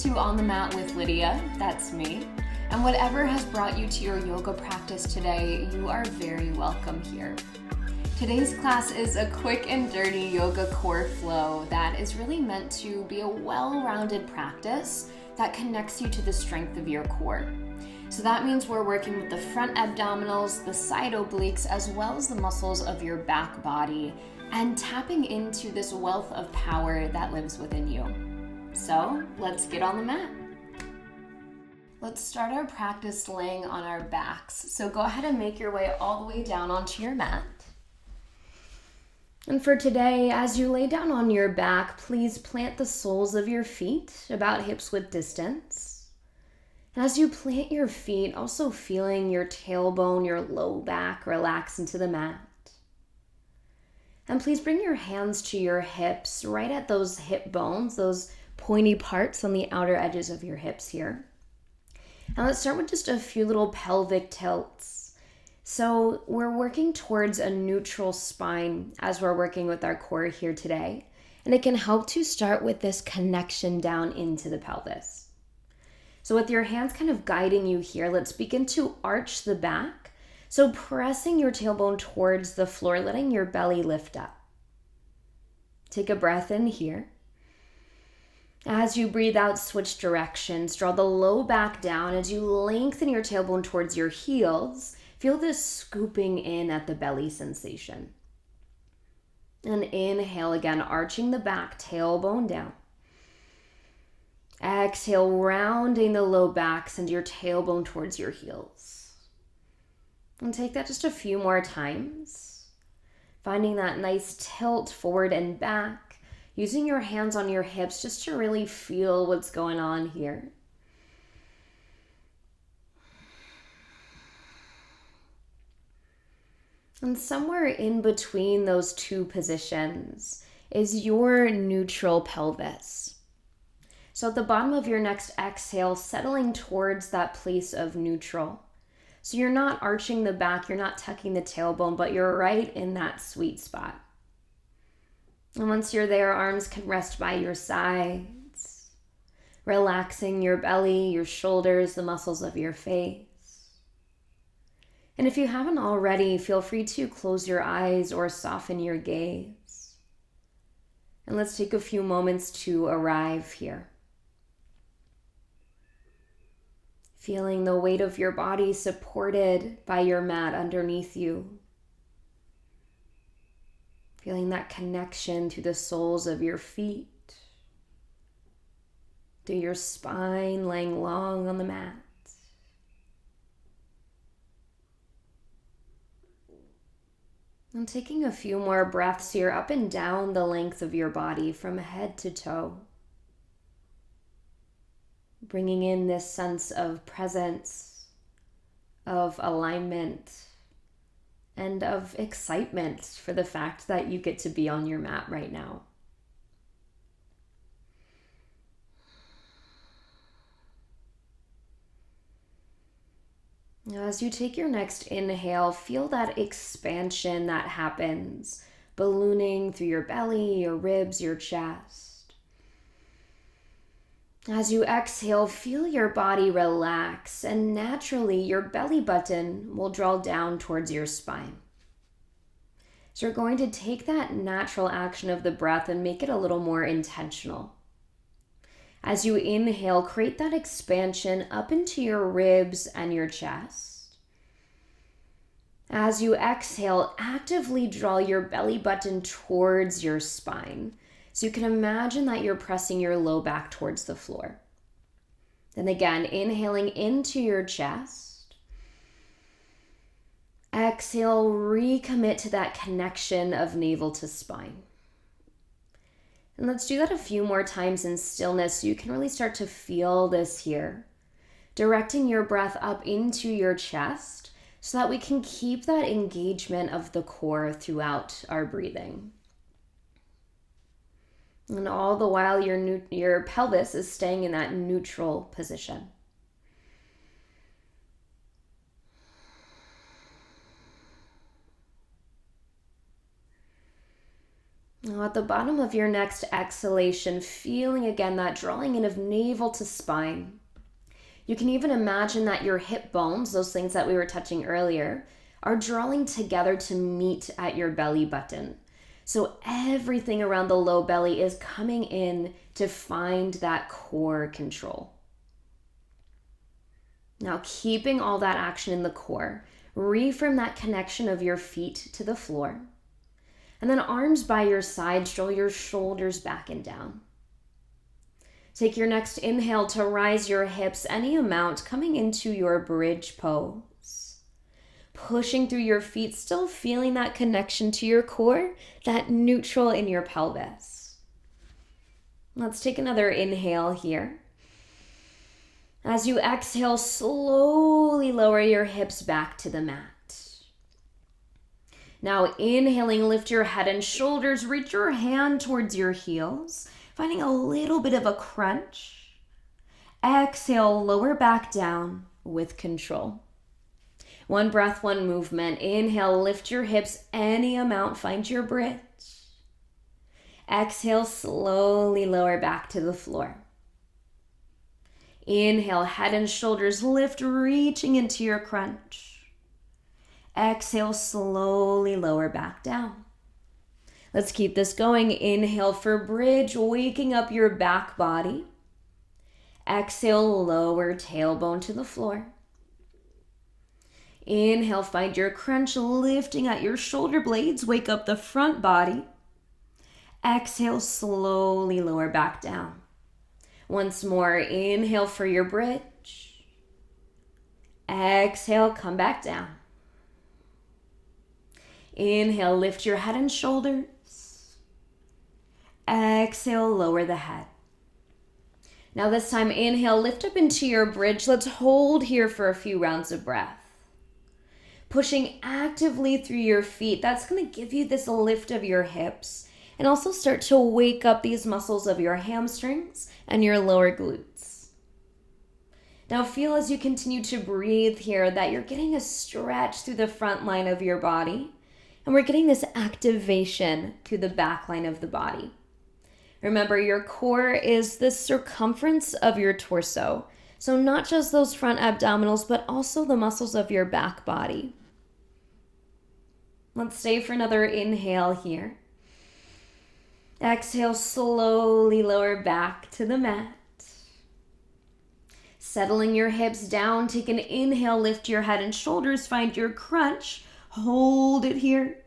to On the Mat with Lydia, that's me. And whatever has brought you to your yoga practice today, you are very welcome here. Today's class is a quick and dirty yoga core flow that is really meant to be a well-rounded practice that connects you to the strength of your core. So that means we're working with the front abdominals, the side obliques, as well as the muscles of your back body, and tapping into this wealth of power that lives within you. So let's get on the mat. Let's start our practice laying on our backs. So go ahead and make your way all the way down onto your mat. And for today, as you lay down on your back, please plant the soles of your feet about hips width distance. And as you plant your feet, also feeling your tailbone, your low back relax into the mat. And please bring your hands to your hips, right at those hip bones, those pointy parts on the outer edges of your hips here. And let's start with just a few little pelvic tilts. So we're working towards a neutral spine as we're working with our core here today. And it can help to start with this connection down into the pelvis. So with your hands kind of guiding you here, let's begin to arch the back. So pressing your tailbone towards the floor, letting your belly lift up. Take a breath in here. As you breathe out, switch directions. Draw the low back down as you lengthen your tailbone towards your heels. Feel this scooping in at the belly sensation. And inhale again, arching the back, tailbone down. Exhale, rounding the low back, send your tailbone towards your heels. And take that just a few more times. Finding that nice tilt forward and back. Using your hands on your hips just to really feel what's going on here. And somewhere in between those two positions is your neutral pelvis. So at the bottom of your next exhale, settling towards that place of neutral. So you're not arching the back, you're not tucking the tailbone, but you're right in that sweet spot. And once you're there, arms can rest by your sides, relaxing your belly, your shoulders, the muscles of your face. And if you haven't already, feel free to close your eyes or soften your gaze. And let's take a few moments to arrive here. Feeling the weight of your body supported by your mat underneath you. Feeling that connection to the soles of your feet, to your spine laying long on the mat. And taking a few more breaths here up and down the length of your body from head to toe. Bringing in this sense of presence, of alignment, and of excitement for the fact that you get to be on your mat right now. Now, as you take your next inhale, feel that expansion that happens, ballooning through your belly, your ribs, your chest. As you exhale, feel your body relax, and naturally your belly button will draw down towards your spine. So you're going to take that natural action of the breath and make it a little more intentional. As you inhale, create that expansion up into your ribs and your chest. As you exhale, actively draw your belly button towards your spine. So you can imagine that you're pressing your low back towards the floor. Then again, inhaling into your chest. Exhale, recommit to that connection of navel to spine. And let's do that a few more times in stillness so you can really start to feel this here. Directing your breath up into your chest so that we can keep that engagement of the core throughout our breathing. And all the while, your pelvis is staying in that neutral position. Now at the bottom of your next exhalation, feeling again that drawing in of navel to spine. You can even imagine that your hip bones, those things that we were touching earlier, are drawing together to meet at your belly button. So everything around the low belly is coming in to find that core control. Now keeping all that action in the core, reaffirm that connection of your feet to the floor. And then arms by your sides, draw your shoulders back and down. Take your next inhale to rise your hips any amount, coming into your bridge pose. Pushing through your feet, still feeling that connection to your core, that neutral in your pelvis. Let's take another inhale here. As you exhale, slowly lower your hips back to the mat. Now inhaling, lift your head and shoulders, reach your hand towards your heels, finding a little bit of a crunch. Exhale, lower back down with control. One breath, one movement. Inhale, lift your hips any amount, find your bridge. Exhale, slowly lower back to the floor. Inhale, head and shoulders lift, reaching into your crunch. Exhale, slowly lower back down. Let's keep this going. Inhale for bridge, waking up your back body. Exhale, lower tailbone to the floor. Inhale, find your crunch, lifting at your shoulder blades, wake up the front body. Exhale, slowly lower back down. Once more, inhale for your bridge. Exhale, come back down. Inhale, lift your head and shoulders. Exhale, lower the head. Now this time, inhale, lift up into your bridge. Let's hold here for a few rounds of breath. Pushing actively through your feet. That's going to give you this lift of your hips and also start to wake up these muscles of your hamstrings and your lower glutes. Now feel as you continue to breathe here that you're getting a stretch through the front line of your body. And we're getting this activation through the back line of the body. Remember, your core is the circumference of your torso. So not just those front abdominals, but also the muscles of your back body. Let's stay for another inhale here. Exhale, slowly lower back to the mat. Settling your hips down, take an inhale, lift your head and shoulders, find your crunch. Hold it here.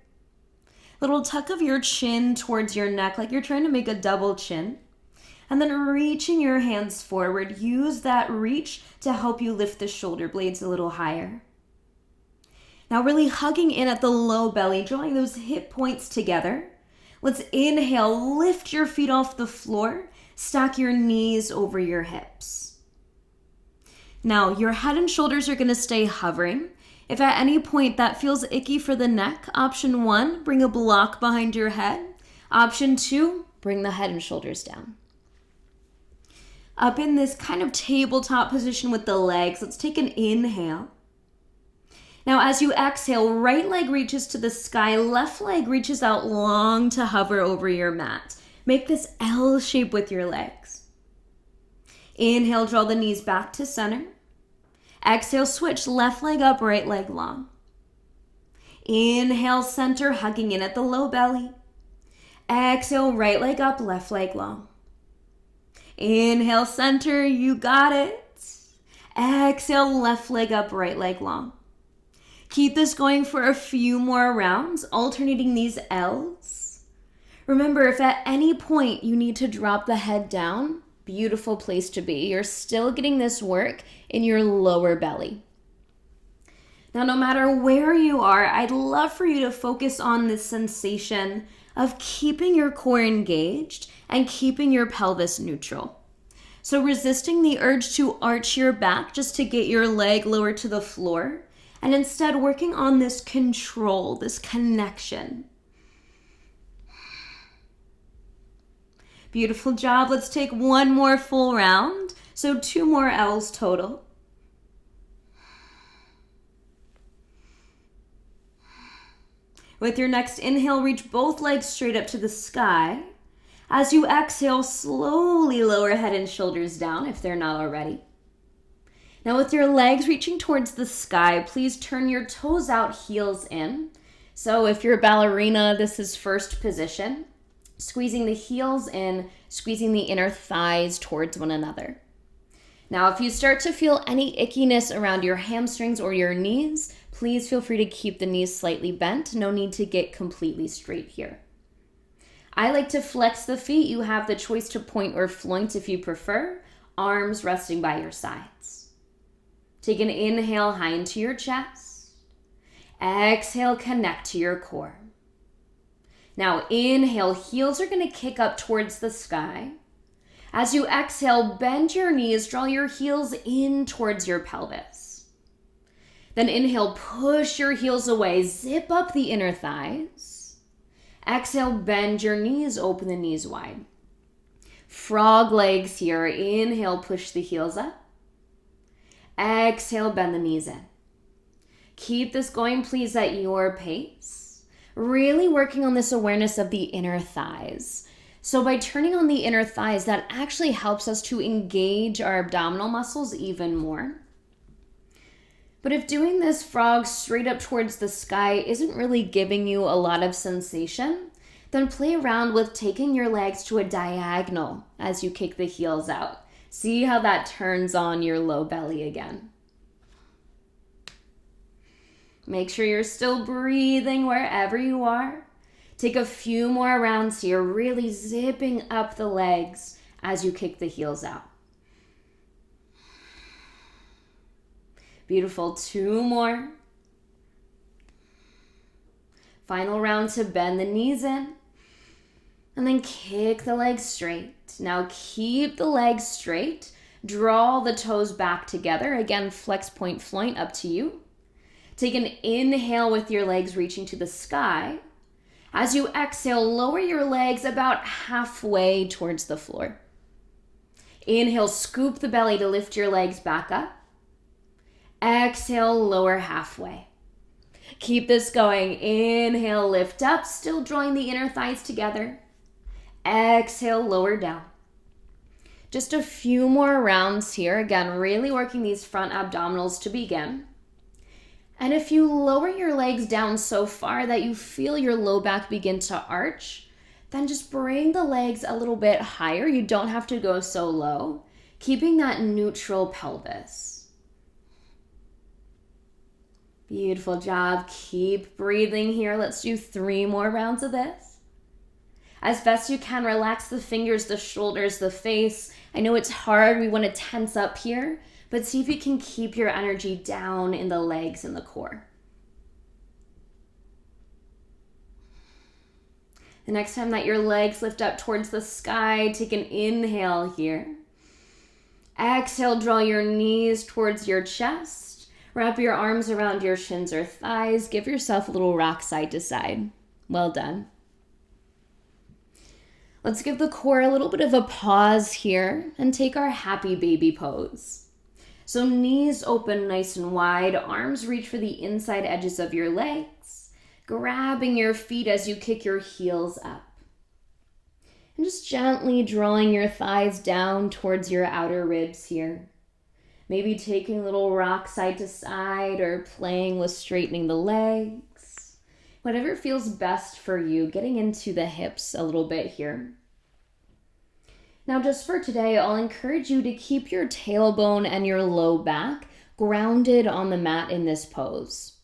Little tuck of your chin towards your neck like you're trying to make a double chin. And then reaching your hands forward. Use that reach to help you lift the shoulder blades a little higher. Now really hugging in at the low belly, drawing those hip points together. Let's inhale, lift your feet off the floor. Stack your knees over your hips. Now your head and shoulders are going to stay hovering. If at any point that feels icky for the neck, option 1, bring a block behind your head. Option 2, bring the head and shoulders down. Up in this kind of tabletop position with the legs, let's take an inhale. Now as you exhale, right leg reaches to the sky, left leg reaches out long to hover over your mat. Make this L shape with your legs. Inhale, draw the knees back to center. Exhale, switch, left leg up, right leg long. Inhale, center, hugging in at the low belly. Exhale, right leg up, left leg long. Inhale, center, you got it. Exhale, left leg up, right leg long. Keep this going for a few more rounds, alternating these L's. Remember, if at any point you need to drop the head down, beautiful place to be. You're still getting this work in your lower belly. Now, no matter where you are, I'd love for you to focus on this sensation of keeping your core engaged and keeping your pelvis neutral. So resisting the urge to arch your back just to get your leg lower to the floor, and instead working on this control, this connection. Beautiful job. Let's take one more full round. So 2 more L's total. With your next inhale, reach both legs straight up to the sky. As you exhale, slowly lower head and shoulders down if they're not already. Now with your legs reaching towards the sky, please turn your toes out, heels in. So if you're a ballerina, this is first position. Squeezing the heels in, squeezing the inner thighs towards one another. Now, if you start to feel any ickiness around your hamstrings or your knees, please feel free to keep the knees slightly bent. No need to get completely straight here. I like to flex the feet. You have the choice to point or floint if you prefer. Arms resting by your sides. Take an inhale high into your chest. Exhale, connect to your core. Now inhale, heels are going to kick up towards the sky. As you exhale, bend your knees, draw your heels in towards your pelvis. Then inhale, push your heels away, zip up the inner thighs. Exhale, bend your knees, open the knees wide. Frog legs here. Inhale, push the heels up. Exhale, bend the knees in. Keep this going, please, at your pace. Really working on this awareness of the inner thighs. So by turning on the inner thighs, that actually helps us to engage our abdominal muscles even more. But if doing this frog straight up towards the sky isn't really giving you a lot of sensation, then play around with taking your legs to a diagonal as you kick the heels out. See how that turns on your low belly again. Make sure you're still breathing wherever you are. Take a few more rounds here, really zipping up the legs as you kick the heels out. Beautiful, 2 more. Final round to bend the knees in. And then kick the legs straight. Now keep the legs straight. Draw the toes back together. Again, flex, point, floint, up to you. Take an inhale with your legs reaching to the sky. As you exhale, lower your legs about halfway towards the floor. Inhale, scoop the belly to lift your legs back up. Exhale, lower halfway. Keep this going. Inhale, lift up, still drawing the inner thighs together. Exhale, lower down. Just a few more rounds here. Again, really working these front abdominals to begin. And if you lower your legs down so far that you feel your low back begin to arch, then just bring the legs a little bit higher. You don't have to go so low, keeping that neutral pelvis. Beautiful job. Keep breathing here. Let's do 3 more rounds of this. As best you can, relax the fingers, the shoulders, the face. I know it's hard. We want to tense up here. But see if you can keep your energy down in the legs and the core. The next time that your legs lift up towards the sky, take an inhale here. Exhale, draw your knees towards your chest. Wrap your arms around your shins or thighs. Give yourself a little rock side to side. Well done. Let's give the core a little bit of a pause here and take our happy baby pose. So knees open nice and wide, arms reach for the inside edges of your legs, grabbing your feet as you kick your heels up. And just gently drawing your thighs down towards your outer ribs here. Maybe taking a little rock side to side or playing with straightening the legs. Whatever feels best for you, getting into the hips a little bit here. Now just for today, I'll encourage you to keep your tailbone and your low back grounded on the mat in this pose.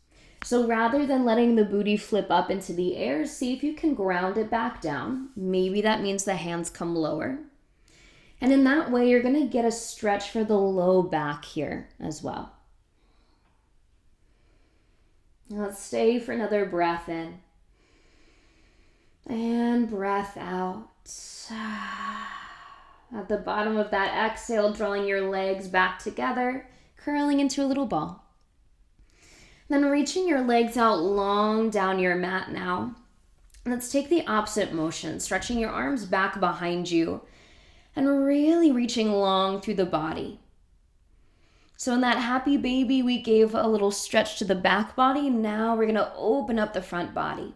So rather than letting the booty flip up into the air, see if you can ground it back down. Maybe that means the hands come lower. And in that way, you're going to get a stretch for the low back here as well. Now let's stay for another breath in. And breath out. At the bottom of that exhale, drawing your legs back together, curling into a little ball. Then reaching your legs out long down your mat now. Let's take the opposite motion, stretching your arms back behind you and really reaching long through the body. So in that happy baby, we gave a little stretch to the back body. Now we're going to open up the front body.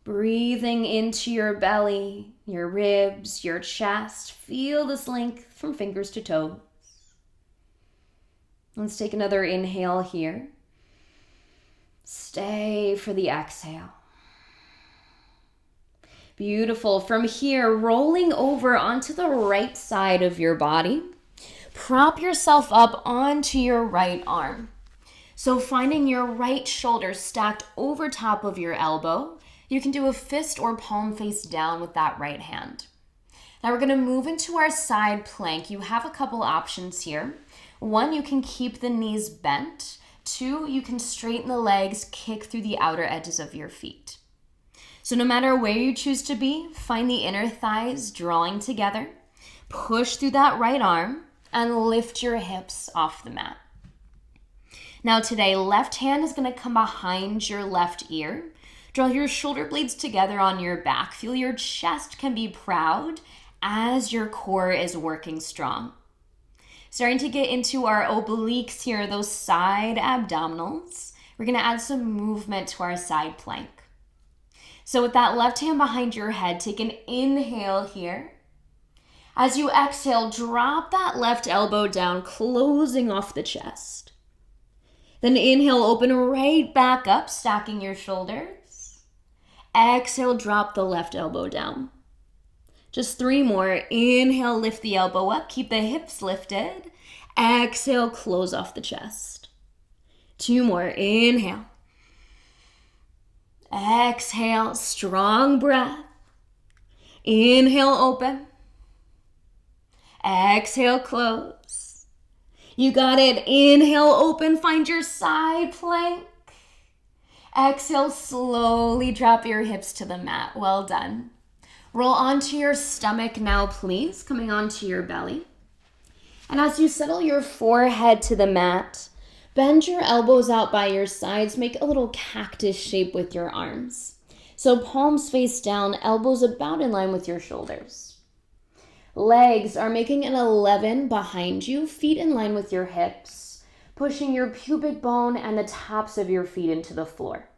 Breathing into your belly, your ribs, your chest. Feel this length from fingers to toes. Let's take another inhale here. Stay for the exhale. Beautiful. From here, rolling over onto the right side of your body. Prop yourself up onto your right arm. So finding your right shoulder stacked over top of your elbow. You can do a fist or palm face down with that right hand. Now we're going to move into our side plank. You have a couple options here. One, you can keep the knees bent. Two, you can straighten the legs, kick through the outer edges of your feet. So no matter where you choose to be, find the inner thighs drawing together. Push through that right arm and lift your hips off the mat. Now today, left hand is going to come behind your left ear. Draw your shoulder blades together on your back. Feel your chest can be proud as your core is working strong. Starting to get into our obliques here, those side abdominals. We're going to add some movement to our side plank. So with that left hand behind your head, take an inhale here. As you exhale, drop that left elbow down, closing off the chest. Then inhale, open right back up, stacking your shoulders. Exhale, drop the left elbow down. Just 3 more. Inhale, lift the elbow up. Keep the hips lifted. Exhale, close off the chest. 2 more. Inhale. Exhale, strong breath. Inhale, open. Exhale, close. You got it. Inhale, open. Find your side plank. Exhale, slowly drop your hips to the mat. Well done. Roll onto your stomach now, please, coming onto your belly. And as you settle your forehead to the mat, bend your elbows out by your sides. Make a little cactus shape with your arms. So palms face down, elbows about in line with your shoulders. Legs are making an 11 behind you, feet in line with your hips, pushing your pubic bone and the tops of your feet into the floor.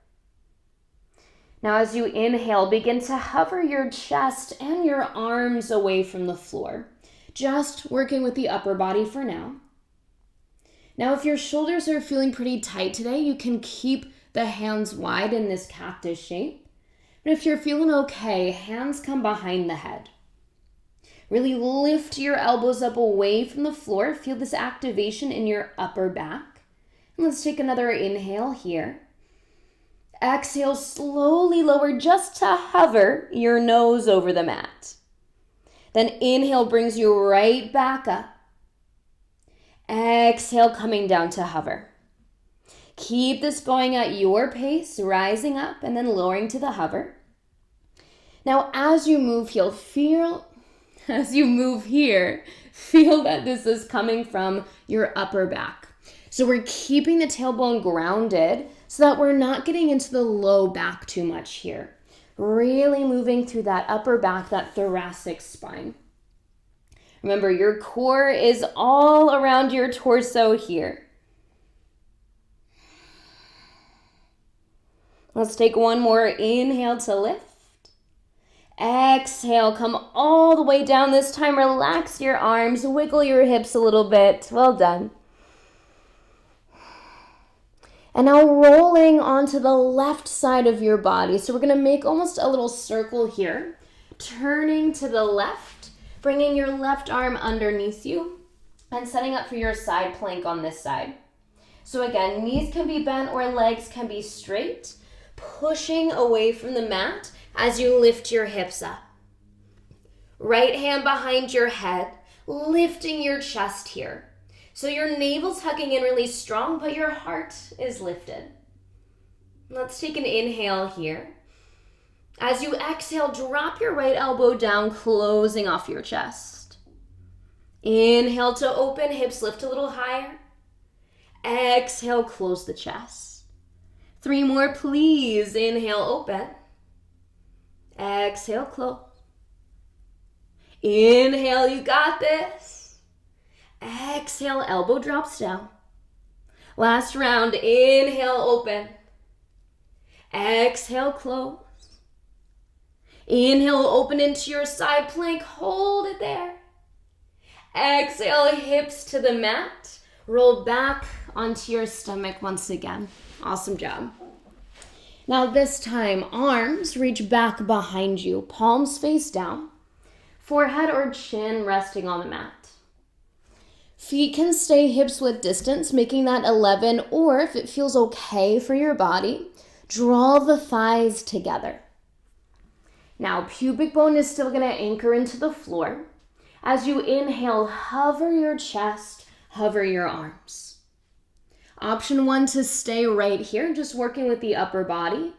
Now as you inhale, begin to hover your chest and your arms away from the floor, just working with the upper body for now. Now if your shoulders are feeling pretty tight today, you can keep the hands wide in this cactus shape. But if you're feeling okay, hands come behind the head. Really lift your elbows up away from the floor. Feel this activation in your upper back. And let's take another inhale here. Exhale, slowly lower just to hover your nose over the mat. Then inhale brings you right back up. Exhale, coming down to hover. Keep this going at your pace, rising up and then lowering to the hover. Now, as you move here, feel that this is coming from your upper back. So we're keeping the tailbone grounded so that we're not getting into the low back too much here. Really moving through that upper back, that thoracic spine. Remember, your core is all around your torso here. Let's take one more inhale to lift. Exhale, come all the way down. This time, relax your arms, wiggle your hips a little bit. Well done. And now rolling onto the left side of your body. So we're going to make almost a little circle here. Turning to the left, bringing your left arm underneath you and setting up for your side plank on this side. So again, knees can be bent or legs can be straight, pushing away from the mat as you lift your hips up. Right hand behind your head, lifting your chest here. So your navel's hugging in really strong, but your heart is lifted. Let's take an inhale here. As you exhale, drop your right elbow down, closing off your chest. Inhale to open, hips lift a little higher. Exhale, close the chest. 3 more, please. Inhale, open. Exhale, close. Inhale, you got this. Exhale, elbow drops down. Last round, inhale, open. Exhale, close. Inhale, open into your side plank. Hold it there. Exhale, hips to the mat. Roll back onto your stomach once again. Awesome job. Now this time, arms reach back behind you, palms face down, forehead or chin resting on the mat. Feet can stay hips width distance, making that 11, or if it feels okay for your body, draw the thighs together. Now, pubic bone is still going to anchor into the floor. As you inhale, hover your chest, hover your arms. Option 1 to stay right here, just working with the upper body.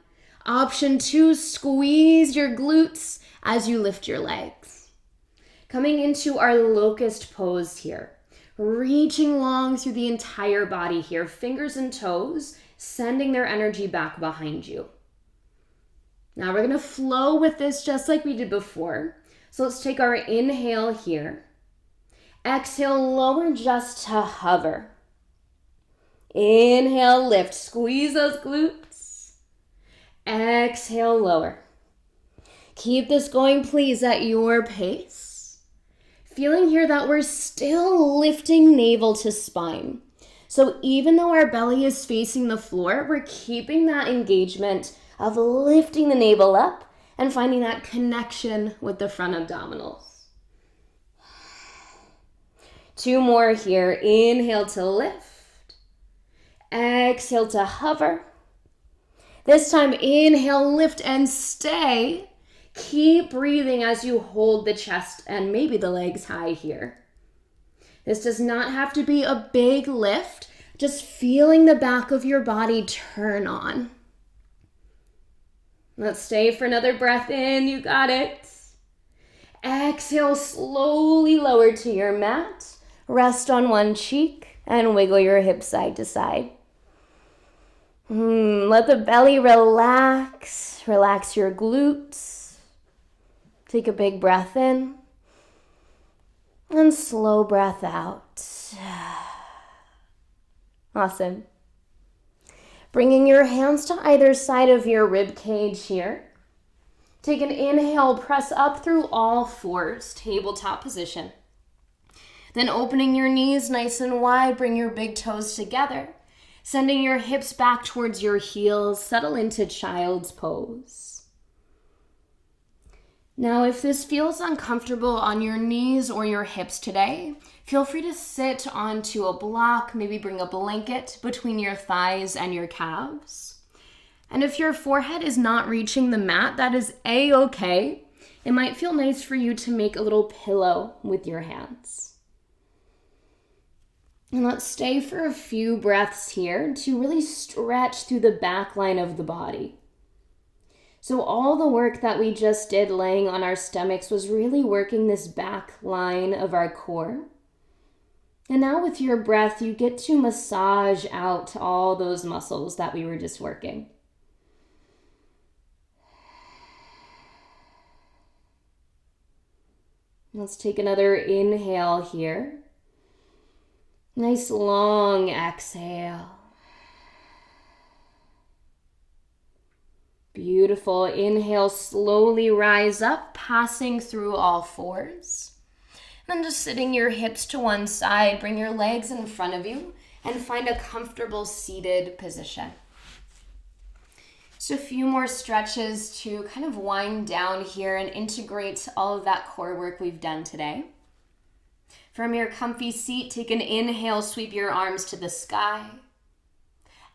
Option 2, squeeze your glutes as you lift your legs. Coming into our locust pose here. Reaching long through the entire body here, fingers and toes, sending their energy back behind you. Now we're gonna flow with this just like we did before. So let's take our inhale here. Exhale, lower just to hover. Inhale, lift, squeeze those glutes. Exhale, lower. Keep this going, please, at your pace. Feeling here that we're still lifting navel to spine. So even though our belly is facing the floor, we're keeping that engagement of lifting the navel up and finding that connection with the front abdominals. 2 more here. Inhale to lift. Exhale to hover. This time, inhale, lift and stay. Keep breathing as you hold the chest and maybe the legs high here. This does not have to be a big lift, just feeling the back of your body turn on. Let's stay for another breath in, you got it. Exhale, slowly lower to your mat. Rest on one cheek and wiggle your hips side to side. Let the belly relax. Relax your glutes. Take a big breath in and slow breath out. Awesome. Bringing your hands to either side of your rib cage here. Take an inhale, press up through all fours, tabletop position. Then opening your knees nice and wide, bring your big toes together. Sending your hips back towards your heels, settle into child's pose. Now, if this feels uncomfortable on your knees or your hips today, feel free to sit onto a block, maybe bring a blanket between your thighs and your calves. And if your forehead is not reaching the mat, that is a-okay. It might feel nice for you to make a little pillow with your hands. And let's stay for a few breaths here to really stretch through the back line of the body. So all the work that we just did laying on our stomachs was really working this back line of our core. And now with your breath, you get to massage out all those muscles that we were just working. Let's take another inhale here. Nice long exhale. Beautiful. Inhale, slowly rise up, passing through all fours. Then just sitting your hips to one side, bring your legs in front of you, and find a comfortable seated position. Just a few more stretches to kind of wind down here and integrate all of that core work we've done today. From your comfy seat, take an inhale, sweep your arms to the sky.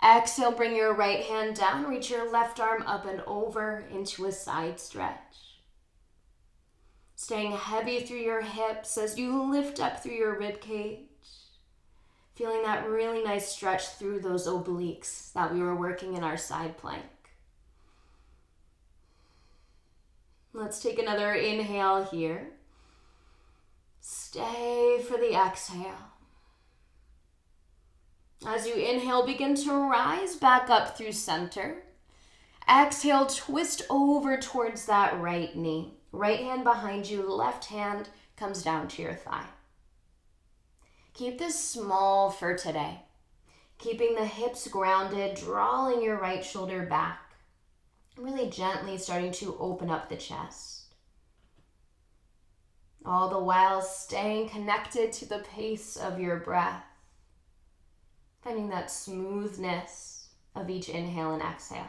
Exhale, bring your right hand down, reach your left arm up and over into a side stretch. Staying heavy through your hips as you lift up through your rib cage. Feeling that really nice stretch through those obliques that we were working in our side plank. Let's take another inhale here. Stay for the exhale. As you inhale, begin to rise back up through center. Exhale, twist over towards that right knee. Right hand behind you, left hand comes down to your thigh. Keep this small for today. Keeping the hips grounded, drawing your right shoulder back. Really gently starting to open up the chest. All the while staying connected to the pace of your breath. Finding that smoothness of each inhale and exhale.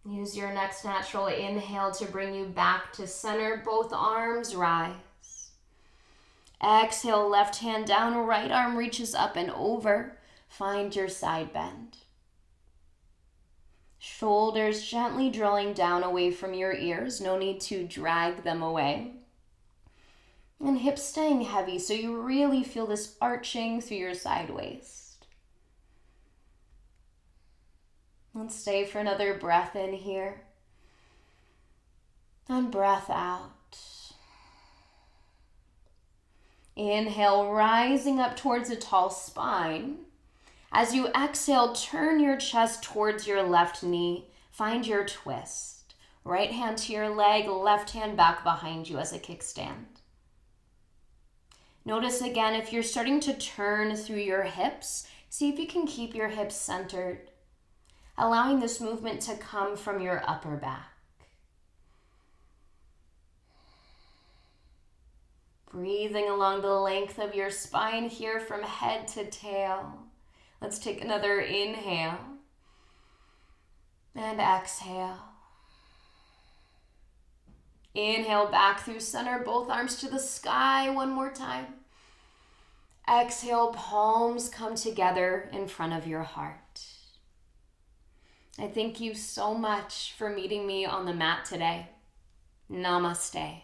Use your next natural inhale to bring you back to center. Both arms rise. Exhale, left hand down, right arm reaches up and over. Find your side bend. Shoulders gently drawing down away from your ears. No need to drag them away. And hips staying heavy so you really feel this arching through your side waist. Let's stay for another breath in here. And breath out. Inhale, rising up towards a tall spine. As you exhale, turn your chest towards your left knee. Find your twist. Right hand to your leg, left hand back behind you as a kickstand. Notice again, if you're starting to turn through your hips, see if you can keep your hips centered, allowing this movement to come from your upper back. Breathing along the length of your spine here from head to tail. Let's take another inhale and exhale. Inhale back through center, both arms to the sky. One more time. Exhale, palms come together in front of your heart. I thank you so much for meeting me on the mat today. Namaste.